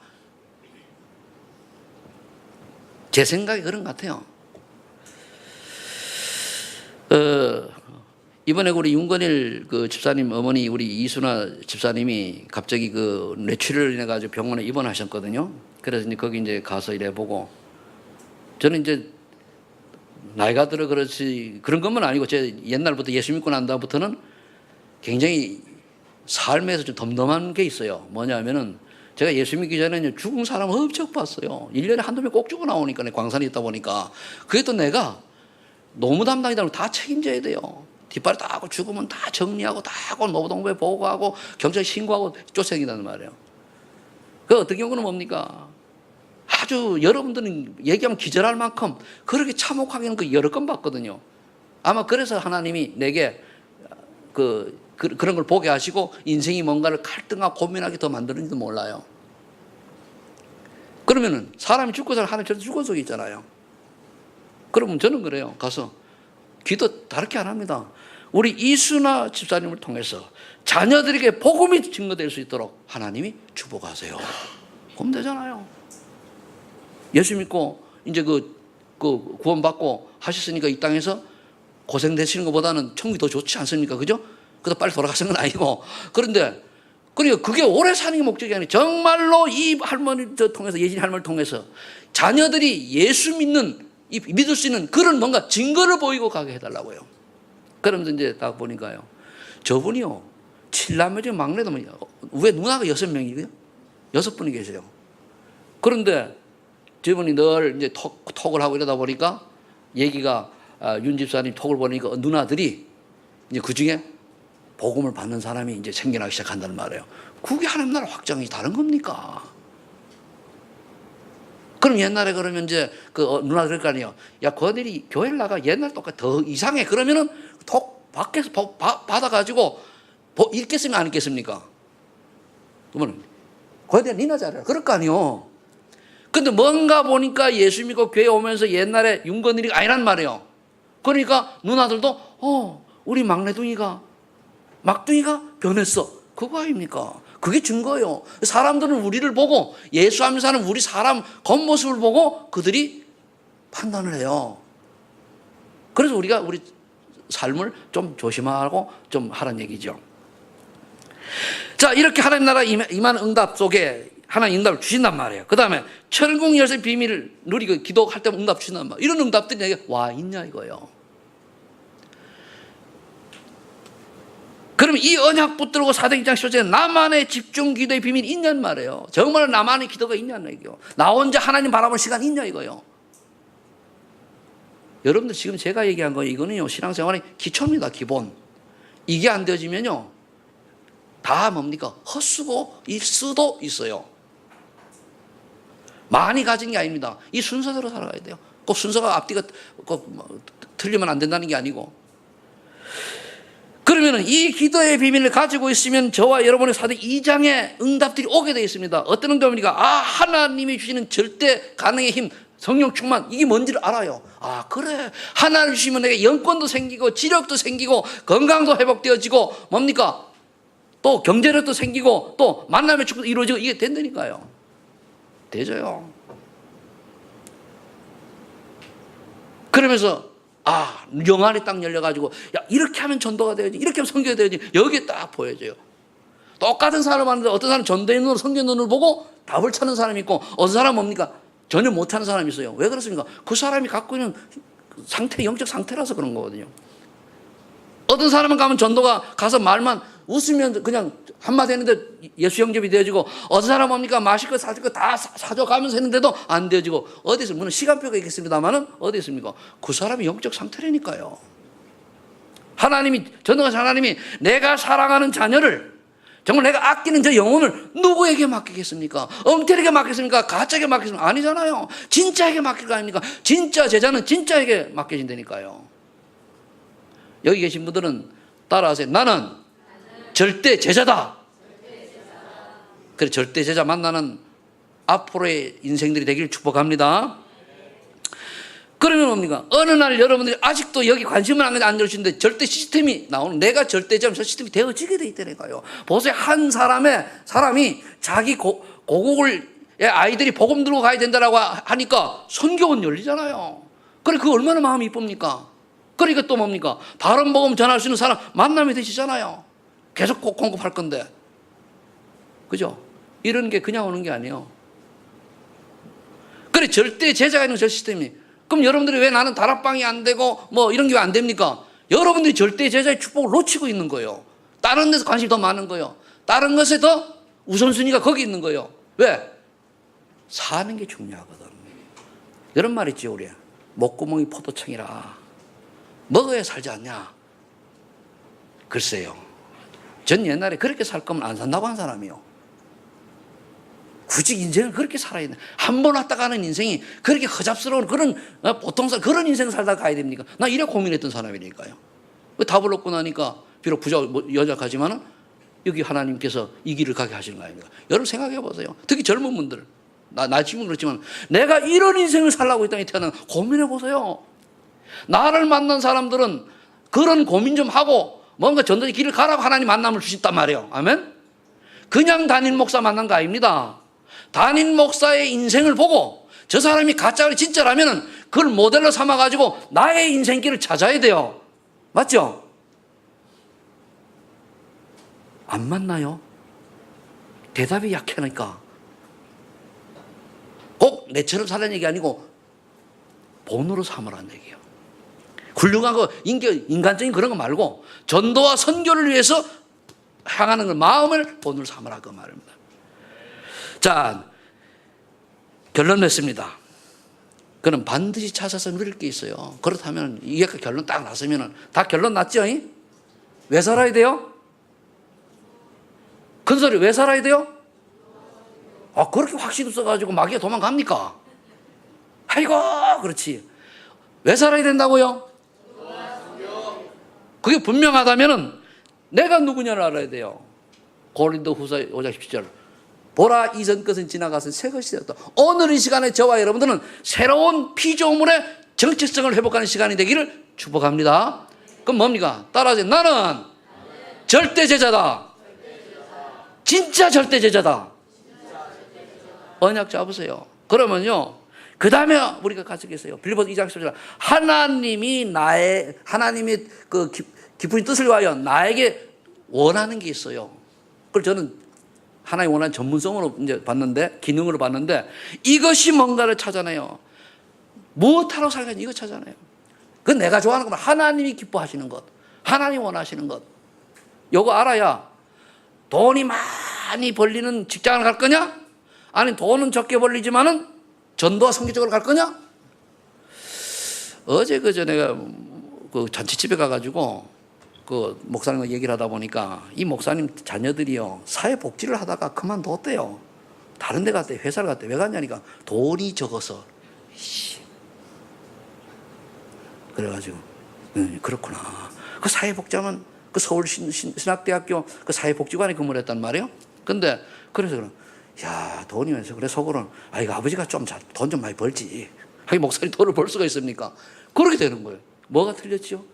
제 생각이 그런 것 같아요. 이번에 우리 윤건일 그 집사님 어머니, 우리 이순아 집사님이 갑자기 그 뇌출혈을 인해가지고 병원에 입원하셨거든요. 그래서 이제 거기 이제 가서 일해보고, 저는 이제 나이가 들어 그렇지 그런 것만 아니고 제 옛날부터 예수 믿고 난 다음부터는 굉장히 삶에서 좀 덤덤한 게 있어요. 뭐냐면은 제가 예수 믿기 전에는 죽은 사람 엄청 봤어요. 1년에 한두 명 꼭 죽어 나오니까, 광산에 있다 보니까. 그게 또 내가 노무 담당이다 보면 다 책임져야 돼요. 뒷발에 다 하고 죽으면 다 정리하고 다 하고 노동부에 보고하고 경찰에 신고하고 쫓아다닌다는 말이에요. 그 어떤 경우는 뭡니까? 아주 여러분들은 얘기하면 기절할 만큼 그렇게 참혹하게는 그 여러 건 봤거든요. 아마 그래서 하나님이 내게 그런 걸 보게 하시고 인생이 뭔가를 갈등하고 고민하게 더 만드는지도 몰라요. 그러면은 사람이 죽고 살 하나님 절대 죽은 속에 있잖아요. 그러면 저는 그래요. 가서 기도 다르게 안 합니다. 우리 이순아 집사님을 통해서 자녀들에게 복음이 증거될 수 있도록 하나님이 축복하세요. 그럼 되잖아요. 예수 믿고 이제 그 구원받고 하셨으니까 이 땅에서 고생되시는 것보다는 천국이 더 좋지 않습니까? 그죠? 그래서 빨리 돌아가시는 건 아니고. 그런데 그러니까 그게 오래 사는 게 목적이 아니에요. 정말로 이 할머니를 통해서, 예진 할머니를 통해서 자녀들이 예수 믿을 수 있는 그런 뭔가 증거를 보이고 가게 해달라고요. 그러면서 이제 딱 보니까요, 저분이요, 7남매 중 막내도 왜 누나가 6명이고요? 6분이 계세요. 그런데 저분이 늘 이제 톡을 하고 이러다 보니까 얘기가, 윤 집사님 톡을 보니까 누나들이 이제 그 중에 복음을 받는 사람이 이제 생겨나기 시작한다는 말이에요. 그게 하나님 나라 확장이 다른 겁니까? 그럼 옛날에 그러면 이제 누나 그럴 거 아니에요. 야, 거들이 교회를 나가 옛날 똑같아. 더 이상해. 그러면은 톡 밖에서 받아가지고 읽겠습니까? 안 읽겠습니까? 그러면 거들 니나 잘해. 그럴 거 아니에요. 근데 뭔가 보니까 예수 믿고 교회 오면서 옛날에 윤건일이 아니란 말이에요. 그러니까 누나들도 우리 막둥이가 변했어. 그거 아닙니까? 그게 증거예요. 사람들은 우리를 보고, 예수하면서 사는 우리 사람 겉모습을 보고 그들이 판단을 해요. 그래서 우리가 우리 삶을 좀 조심하고 좀 하라는 얘기죠. 자, 이렇게 하나님 나라 임한 응답 속에 하나님 응답을 주신단 말이에요. 그 다음에 천국 열쇠 비밀을 누리고 기도할 때 응답 주신단 말이에요. 이런 응답들이 내게 와 있냐 이거예요. 그러면 이 언약 붙들고 사도행전 15절에 나만의 집중 기도의 비밀이 있냐는 말이에요. 정말 나만의 기도가 있냐는 얘기요. 나 혼자 하나님 바라볼 시간이 있냐 이거요. 여러분들 지금 제가 얘기한 거 이거는요, 신앙생활의 기초입니다. 기본. 이게 안 되어지면요, 다 뭡니까? 헛수고일 수도 있어요. 많이 가진 게 아닙니다. 이 순서대로 살아가야 돼요. 꼭 순서가 앞뒤가 꼭 틀리면 안 된다는 게 아니고. 그러면 이 기도의 비밀을 가지고 있으면 저와 여러분의 사도행 2장의 응답들이 오게 되어 있습니다. 어떤 응답입니까? 하나님이 주시는 절대 가능의 힘, 성령 충만, 이게 뭔지를 알아요. 그래, 하나님 주시면 내게 영권도 생기고 지력도 생기고 건강도 회복되어지고 뭡니까? 또 경제력도 생기고 또 만남의 축복도 이루어지고 이게 된다니까요. 되죠요. 그러면서 영안이 딱 열려가지고 이렇게 하면 전도가 되어야지, 이렇게 하면 선교가 되어야지, 여기에 딱 보여져요. 똑같은 사람을 봤는데 어떤 사람은 전도의 눈으로 성경 눈을 보고 답을 찾는 사람이 있고 어떤 사람은 뭡니까? 전혀 못하는 사람이 있어요. 왜 그렇습니까? 그 사람이 갖고 있는 상태, 영적 상태라서 그런 거거든요. 어떤 사람은 가면 전도가 가서 말만 웃으면 그냥 한마디 했는데 예수 영접이 되어지고, 어떤 사람은 뭡니까? 마실 거 사줄 거 다 사줘가면서 했는데도 안 되어지고, 어디 물론 시간표가 있겠습니다만은 어디 있습니까? 그 사람이 영적 상태라니까요. 전도가 하나님이 내가 사랑하는 자녀를, 정말 내가 아끼는 저 영혼을 누구에게 맡기겠습니까? 엉터리에게 맡기겠습니까? 가짜에게 맡기겠습니까? 아니잖아요. 진짜에게 맡길 거 아닙니까? 진짜 제자는 진짜에게 맡겨진다니까요. 여기 계신 분들은 따라하세요. 나는 절대 제자다. 그래, 절대 제자 만나는 앞으로의 인생들이 되기를 축복합니다. 그러면 뭡니까? 어느 날 여러분들이 아직도 여기 관심을 안 주시는데 절대 시스템이 나오는, 내가 절대자면 저 시스템이 되어지게 돼 있다니까요. 보세요. 한 사람이 자기 고국을 아이들이 복음 들고 가야 된다라고 하니까 선교원 열리잖아요. 그래, 그거 얼마나 마음이 이쁩니까? 그러니까 또 뭡니까? 바른 복음 전할 수 있는 사람 만남이 되시잖아요. 계속 꼭 공급할 건데. 그죠? 이런 게 그냥 오는 게 아니에요. 그래, 절대 제자가 있는 저 시스템이. 그럼 여러분들이 왜 나는 다락방이 안 되고 뭐 이런 게 왜 안 됩니까? 여러분들이 절대 제자의 축복을 놓치고 있는 거예요. 다른 데서 관심이 더 많은 거예요. 다른 것에 더 우선순위가 거기 있는 거예요. 왜? 사는 게 중요하거든. 이런 말 있지, 우리. 목구멍이 포도청이라 먹어야 살지 않냐? 글쎄요. 전 옛날에 그렇게 살 거면 안 산다고 한 사람이요. 굳이 인생을 그렇게 살아야 돼. 한 번 왔다 가는 인생이 그렇게 허잡스러운 그런 그런 인생을 살다 가야 됩니까? 나 이래 고민했던 사람이니까요. 답을 얻고 나니까 비록 여자하지만은 여기 하나님께서 이 길을 가게 하시는 거 아닙니까? 여러분 생각해 보세요. 특히 젊은 분들, 나 지금 그렇지만 내가 이런 인생을 살라고 이 땅에 태어난, 고민해 보세요. 나를 만난 사람들은 그런 고민 좀 하고 뭔가 전도의 길을 가라고 하나님 만남을 주셨단 말이에요. 아멘? 그냥 담임 목사 만난 거 아닙니다. 담임 목사의 인생을 보고 저 사람이 가짜가 진짜라면 그걸 모델로 삼아가지고 나의 인생길을 찾아야 돼요. 맞죠? 안 만나요? 대답이 약하니까. 꼭 내처럼 살라는 얘기 아니고 본으로 삼으라는 얘기예요. 훌륭한 거, 인간적인 그런 거 말고 전도와 선교를 위해서 향하는 걸, 마음을 본으로 삼으라, 그 말입니다. 자, 결론 냈습니다. 그럼 반드시 찾아서 누릴 게 있어요. 그렇다면 이게 결론 딱 났으면 다 결론 났죠? 왜 살아야 돼요? 큰 소리, 왜 살아야 돼요? 그렇게 확신 없어가지고 마귀가 도망갑니까? 아이고, 그렇지. 왜 살아야 된다고요? 그게 분명하다면은 내가 누구냐를 알아야 돼요. 고린도후서 5장 17절. 보라, 이전 것은 지나가서 새 것이 되었다. 오늘 이 시간에 저와 여러분들은 새로운 피조물의 정체성을 회복하는 시간이 되기를 축복합니다. 그럼 뭡니까? 따라하세요. 나는 절대 제자다. 진짜 절대 제자다. 언약 잡으세요. 그러면요, 그 다음에 우리가 같이 계세요. 빌립보서 2장 10절. 하나님이 그 깊은 뜻을 위하여 나에게 원하는 게 있어요. 그걸 저는 하나님 원하는 전문성으로 이제 봤는데, 기능으로 봤는데, 이것이 뭔가를 찾아내요. 무엇하러 살겠냐, 이거 찾아내요. 그건 내가 좋아하는 것, 하나님이 기뻐하시는 것, 하나님 원하시는 것. 요거 알아야 돈이 많이 벌리는 직장을 갈 거냐? 아니, 돈은 적게 벌리지만은 전도와 선교 쪽으로 갈 거냐? 어제 그저 내가 그 잔치집에 가가지고 그 목사님과 얘기를 하다 보니까 이 목사님 자녀들이요, 사회복지를 하다가 그만뒀대요. 다른 데 갔대, 회사를 갔대. 왜 갔냐니까 돈이 적어서. 그래가지고 그렇구나. 그 사회복지하면 그 서울 신학대학교 그 사회복지관에 근무를 했단 말이에요. 근데 그래서 그럼 야 돈이면서 그래 속으로는 이거 아버지가 좀 돈 좀 많이 벌지. 하긴 목사님 돈을 벌 수가 있습니까? 그렇게 되는 거예요. 뭐가 틀렸죠?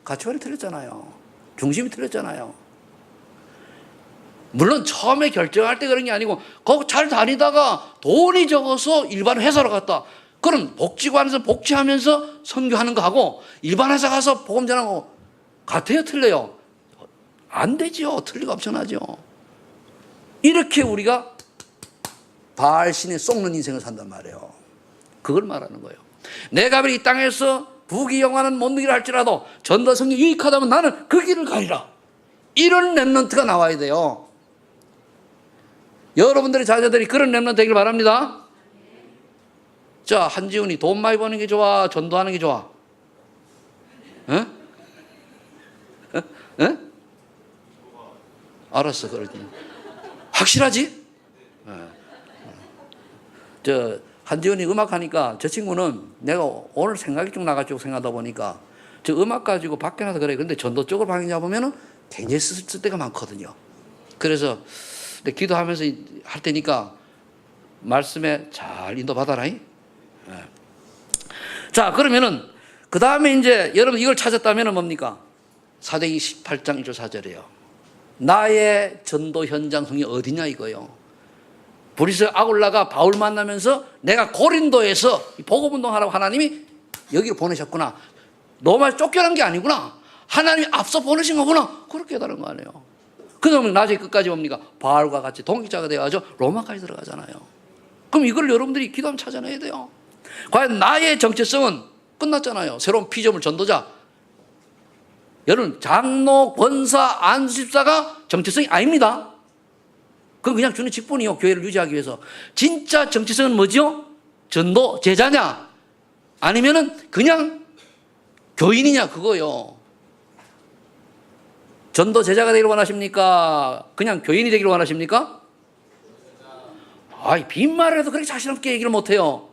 가치관이 틀렸잖아요. 중심이 틀렸잖아요. 물론 처음에 결정할 때 그런 게 아니고 거기 잘 다니다가 돈이 적어서 일반 회사로 갔다. 그럼 복지관에서 복지하면서 선교하는 거 하고 일반 회사 가서 복음 전하는 거 같아요, 틀려요? 안 되죠. 틀리가 엄청나죠. 이렇게 우리가 바알신에 속는 인생을 산단 말이에요. 그걸 말하는 거예요. 내가 이 땅에서 부귀영화는 못 누리라 할지라도 전도 성경 유익하다면 나는 그 길을 가리라. 이런 렘넌트가 나와야 돼요. 여러분들의 자녀들이 그런 렘넌트 되길 바랍니다. 자, 한지훈이 돈 많이 버는 게 좋아? 전도하는 게 좋아? 에? 에? 알았어, 그러지. 확실하지? 저 한지훈이 음악하니까 저 친구는 내가 오늘 생각이 좀 나가지고 생각하다 보니까 저 음악 가지고 밖에 나서 그래. 근데 전도 쪽으로 방향 잡으면은 굉장히 쓸 때가 많거든요. 그래서 기도하면서 할 테니까 말씀에 잘 인도받아라. 네. 자, 그러면은 그 다음에 이제 여러분 이걸 찾았다면 뭡니까? 사도행전 18장 1절 4절이에요. 나의 전도 현장성이 어디냐 이거요. 브리스 아굴라가 바울 만나면서 내가 고린도에서 복음운동하라고 하나님이 여기로 보내셨구나. 로마에 쫓겨난 게 아니구나. 하나님이 앞서 보내신 거구나. 그렇게 깨달은 거 아니에요. 그러면 나중에 끝까지 뭡니까? 바울과 같이 동기자가 되어가지고 로마까지 들어가잖아요. 그럼 이걸 여러분들이 기도하면 찾아내야 돼요. 과연 나의 정체성은 끝났잖아요. 새로운 피조물 전도자. 여러분 장로, 권사, 안수집사가 정체성이 아닙니다. 그건 그냥 주는 직분이요. 교회를 유지하기 위해서. 진짜 정체성은 뭐죠? 전도 제자냐? 아니면은 그냥 교인이냐 그거요. 전도 제자가 되기를 원하십니까? 그냥 교인이 되기를 원하십니까? 빈말을 해도 그렇게 자신 없게 얘기를 못해요.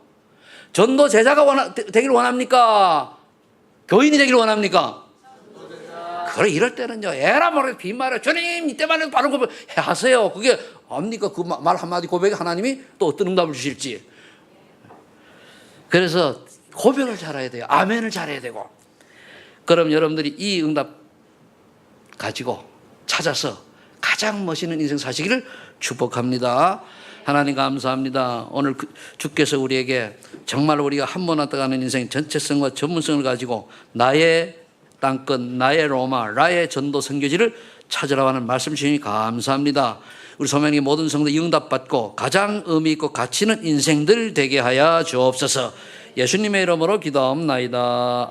전도 제자가 되기를 원합니까? 교인이 되기를 원합니까? 그래, 이럴 때는요, 에라 모르게 빈말을, 주님, 이때만 해도 바른 고백 하세요. 그게 압니까? 그 말 한마디 고백에 하나님이 또 어떤 응답을 주실지. 그래서 고백을 잘해야 돼요. 아멘을 잘해야 되고. 그럼 여러분들이 이 응답 가지고 찾아서 가장 멋있는 인생 사시기를 축복합니다. 하나님 감사합니다. 오늘 주께서 우리에게 정말 우리가 한 번 왔다 가는 인생 전체성과 전문성을 가지고 나의 땅끝, 나의 로마, 나의 전도 선교지를 찾으라고 하는 말씀 주시니 감사합니다. 우리 소명의 모든 성도 응답받고 가장 의미 있고 가치 있는 인생들 되게 하여 주옵소서. 예수님의 이름으로 기도하옵나이다.